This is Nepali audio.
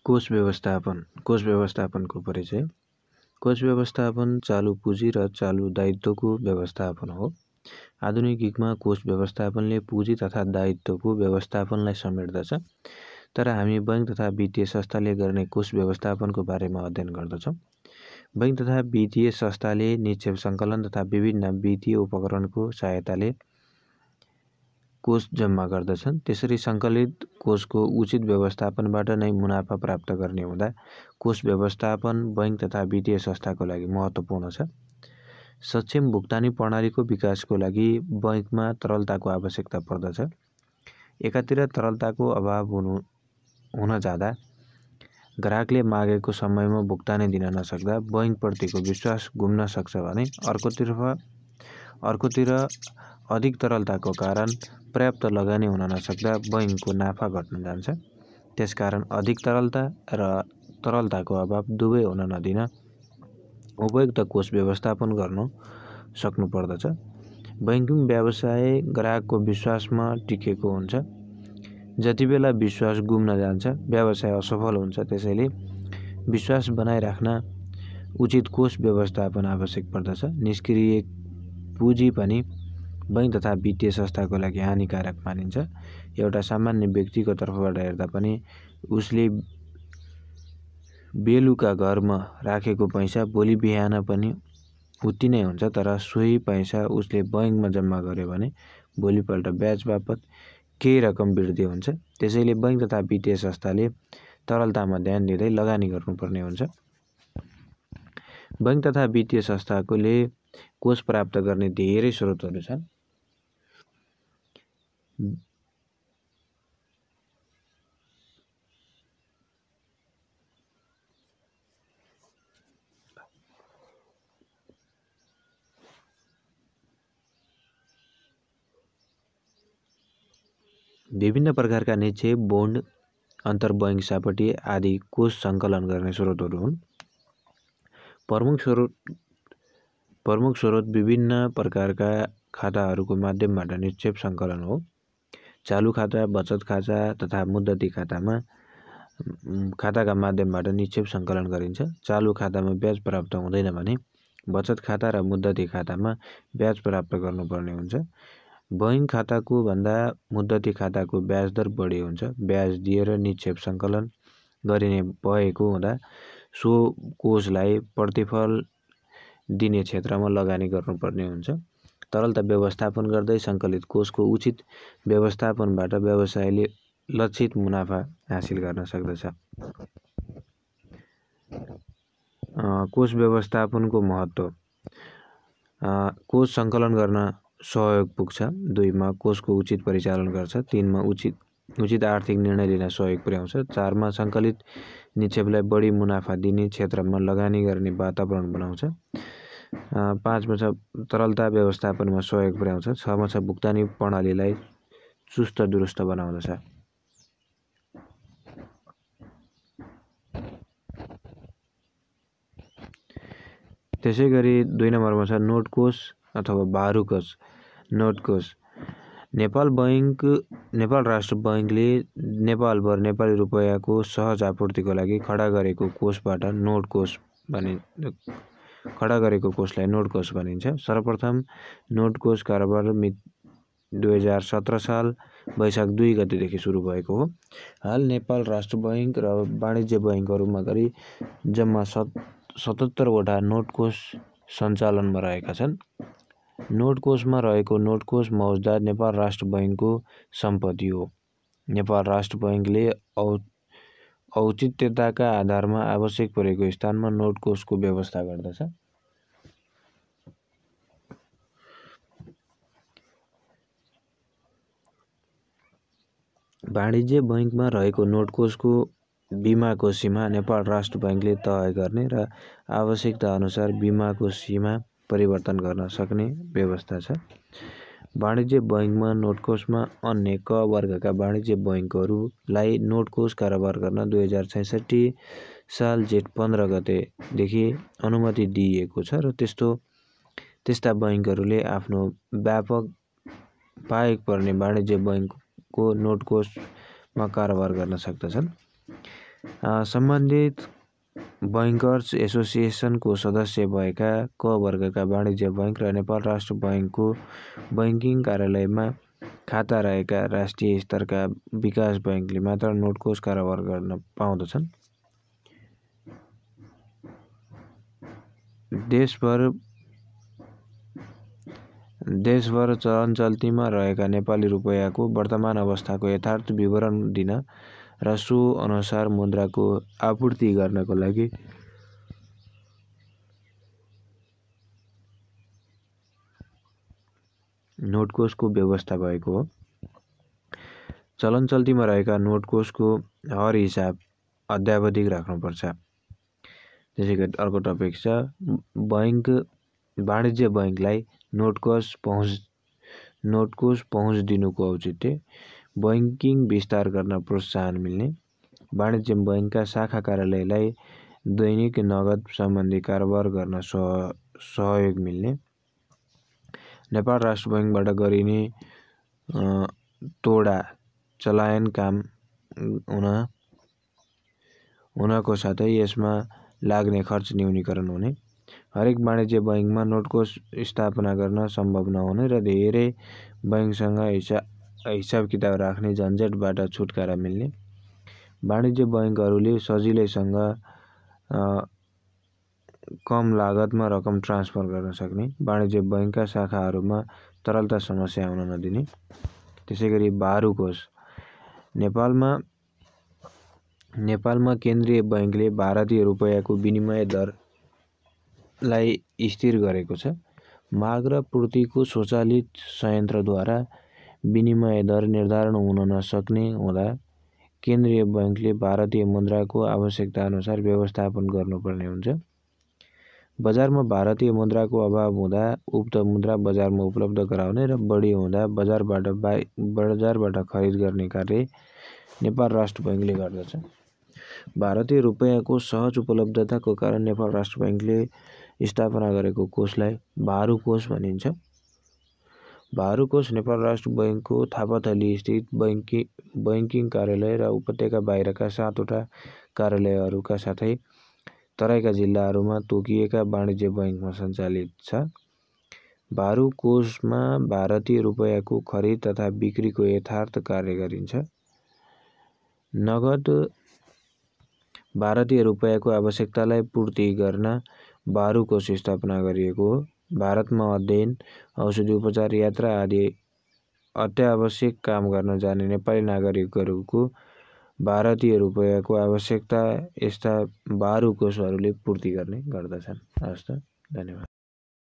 कोष व्यवस्थापनको परिचय। कोष व्यवस्थापन चालु पुँजी र चालु दायित्वको व्यवस्थापन हो। आधुनिक युगमा कोष व्यवस्थापनले पुँजी तथा दायित्वको व्यवस्थापनलाई समेट्दछ। तर हामी बैंक तथा वित्तीय संस्थाले गर्ने कोष व्यवस्थापनको बारेमा अध्ययन गर्दछौँ। बैंक तथा वित्तीय संस्थाले निक्षेप सङ्कलन तथा विभिन्न वित्तीय उपकरणको सहायताले कोष जम्मा गर्दछन्। त्यसरी सङ्कलित कोषको उचित व्यवस्थापनबाट नै मुनाफा प्राप्त गर्ने हुँदा कोष व्यवस्थापन बैंक तथा वित्तीय संस्थाको लागि महत्त्वपूर्ण छ। सक्षम भुक्तानी प्रणालीको विकासको लागि बैंकमा तरलताको आवश्यकता पर्दछ। एकातिर तरलताको अभाव हुन जाँदा ग्राहकले मागेको समयमा भुक्तानी दिन नसक्दा बैंकप्रतिको विश्वास गुम्न सक्छ भने अर्कोतिर अधिक तरलताको कारण पर्याप्त लगानी हुन नसक्दा बैंकको नाफा घट्न जान्छ। त्यसकारण अधिक तरलता र तरलताको अभाव दुवै हुन नदिन उपयुक्त कोष व्यवस्थापन गर्न सक्नु पर्दछ। बैंकिङ व्यवसाय ग्राहकको विश्वासमा टिकेको हुन्छ। जति बेला विश्वास गुम्न जान्छ व्यवसाय असफल हुन्छ। त्यसैले विश्वास बनाइराख्न उचित कोष व्यवस्थापन आवश्यक पर्दछ। निष्क्रिय पुँजी पनि बैंक तथा वित्तीय संस्थाको लागि हानिकारक मानिन्छ। एउटा सामान्य व्यक्तिको तर्फबाट हेर्दा पनि उसले बेलुका घरमा राखेको पैसा भोलि बिहान पनि उति नै हुन्छ। तर सोही पैसा उसले बैंकमा जम्मा गर्यो भने भोलिपल्ट ब्याज बापत केही रकम वृद्धि हुन्छ। त्यसैले बैंक तथा वित्तीय संस्थाले तरलतामा ध्यान दिँदै लगानी गर्नुपर्ने हुन्छ। बैंक तथा वित्तीय संस्थाले कोष प्राप्त गर्ने धेरै स्रोतहरू छन्। विभिन्न प्रकारका निक्षेप, बोन्ड, अन्तर्बैङ्क सापटी आदि कोष सङ्कलन गर्ने स्रोतहरू हुन्। प्रमुख स्रोत विभिन्न प्रकारका खाताहरूको माध्यमबाट निक्षेप सङ्कलन हो। चालु खाता, बचत खाता तथा मुद्दती खाताका माध्यमबाट निक्षेप सङ्कलन गरिन्छ। चालु खातामा ब्याज प्राप्त हुँदैन भने बचत खाता र मुद्दती खातामा ब्याज प्राप्त गर्नुपर्ने हुन्छ। बैंक खाताको भन्दा मुद्दती खाताको ब्याज दर बढी हुन्छ। ब्याज दिएर निक्षेप सङ्कलन गरिने भएको हुँदा सो कोषलाई प्रतिफल दिने क्षेत्रमा लगानी गर्नुपर्ने हुन्छ। तरलता व्यवस्थापन गर्दै सङ्कलित कोषको उचित व्यवस्थापनबाट व्यवसायले लक्षित मुनाफा हासिल गर्न सक्दछ। कोष व्यवस्थापनको महत्त्व। कोष सङ्कलन गर्न सहयोग पुग्छ। 2 मा कोषको उचित परिचालन गर्छ। 3 मा उचित आर्थिक निर्णय लिन सहयोग पुर्याउँछ। 4 मा सङ्कलित निक्षेपलाई बढी मुनाफा दिने क्षेत्रमा लगानी गर्ने वातावरण बनाउँछ। 5 मा छ तरलता व्यवस्थापनमा सहयोग पुर्याउँछ। 6 मा छ भुक्तानी प्रणालीलाई चुस्त दुरुस्त बनाउँदछ। त्यसैगरी 2 नम्बरमा छ नोट कोष अथवा बारू कोष। नोट कोष। नेपाल राष्ट्र बैंकले नेपालभर नेपाली रुपैयाँको सहज आपूर्तिको लागि खडा गरेको कोषबाट नोट कोष खडा गरेको कोषलाई नोट कोष भनिन्छ। सर्वप्रथम नोट कोष कारोबार 2017 साल वैशाख 2 गतेदेखि सुरु भएको हो। हाल नेपाल राष्ट्र बैंक र वाणिज्य बैंकहरूमा गरी जम्मा 77 वटा नोट कोष सञ्चालनमा रहेका छन्। नोट कोषमा रहेको नोट कोष मौजदार नेपाल राष्ट्र बैंकको सम्पत्ति हो। नेपाल राष्ट्र बैंकले औचित्यताका आधारमा आवश्यक परेको स्थानमा नोट कोषको व्यवस्था गर्दछ। वाणिज्य बैंकमा रहेको नोट कोषको बिमाको सीमा नेपाल राष्ट्र बैंकले तय गर्ने र आवश्यकता अनुसार बिमाको सीमा परिवर्तन गर्न सक्ने व्यवस्था छ। वाणिज्य बैंकमा नोट कोषमा अन्य क वर्गका वाणिज्य बैंकहरूलाई नोट कोष कारोबार गर्न 2066 साल जेठ 15 गतेदेखि अनुमति दिइएको छ र त्यस्ता बैंकहरूले आफ्नो व्यापक पर्ने वाणिज्य बैंकको नोट कोषमा कारोबार गर्न सक्दछन्। सम्बन्धित बैंकर्स एसोसिएसनको सदस्य भएका क वर्गका वाणिज्य बैंक र नेपाल राष्ट्र बैंकको बैंकिङ कार्यालयमा खाता रहेका राष्ट्रिय स्तरका विकास बैंकले मात्र नोटकोष कारोबार गर्न पाउँदछन्। देशभर चलन चल्तीमा रहेका नेपाली रुपैयाँको वर्तमान अवस्थाको यथार्थ विवरण दिन र सो अनुसार मुद्राको आपूर्ति गर्नको लागि नोटकोषको व्यवस्था भएको हो। चलन चल्तीमा रहेका नोटकोषको हर हिसाब अद्यावधिक राख्नुपर्छ। त्यसैगरी अर्को टपिक छ वाणिज्य बैंकलाई नोटकोष पहुँच दिनुको औचित्य, बैंकिङ विस्तार गर्न प्रोत्साहन मिल्ने, वाणिज्य बैंकका शाखा कार्यालयलाई दैनिक नगद सम्बन्धी कारोबार गर्न सहयोग मिल्ने, नेपाल राष्ट्र बैंकबाट गरिने तोडा चलायन काम हुनको साथै यसमा लाग्ने खर्च न्यूनीकरण हुने, हरेक वाणिज्य बैंकमा नोटकोष स्थापना गर्न सम्भव नहुने र धेरै बैंकसँग हिसाब किताब राख्ने झन्झटबाट छुटकारा मिल्ने, वाणिज्य बैंकहरूले सजिलैसँग कम लागतमा रकम ट्रान्सफर गर्न सक्ने, वाणिज्य बैंकका शाखाहरूमा तरलता समस्या आउन नदिने। त्यसैगरी बारू कोष नेपालमा केन्द्रीय बैंकले भारतीय रुपैयाँको विनिमय दरलाई स्थिर गरेको छ। माग र पूर्तिको स्वचालित संयन्त्रद्वारा विनिमय दर निर्धारण हुन नसक्ने हुँदा केन्द्रीय बैंकले भारतीय मुद्राको आवश्यकता अनुसार व्यवस्थापन गर्नुपर्ने हुन्छ। बजारमा भारतीय मुद्राको अभाव हुँदा उक्त मुद्रा बजारमा उपलब्ध गराउने र बढी हुँदा बजारबाट खरिद गर्ने कार्य नेपाल राष्ट्र बैंकले गर्दछ। भारतीय रुपैयाँको सहज उपलब्धताको कारण नेपाल राष्ट्र बैंकले स्थापना गरेको कोषलाई बारू कोष भनिन्छ। बारू कोष नेपाल राष्ट्र बैंकको थापाथली स्थित बैंकिङ कार्यालय र उपत्यका बाहिरका 7वटा कार्यालयहरूका साथै तराईका जिल्लाहरूमा तोकिएका वाणिज्य बैंकमा सञ्चालित छ। बारू कोषमा भारतीय रुपैयाँको खरिद तथा बिक्रीको यथार्थ कार्य गरिन्छ। नगद भारतीय रुपैयाँको आवश्यकतालाई पूर्ति गर्न बारू कोष स्थापना गरिएको हो। भारतमा अध्ययन, औषधि उपचार, यात्रा आदि अत्यावश्यक काम गर्न जाने नेपाली नागरिकहरूको भारतीय रुपैयाँको आवश्यकता यस्ता बारू कोषहरूले पूर्ति गर्ने गर्दछन्। हस् त, धन्यवाद।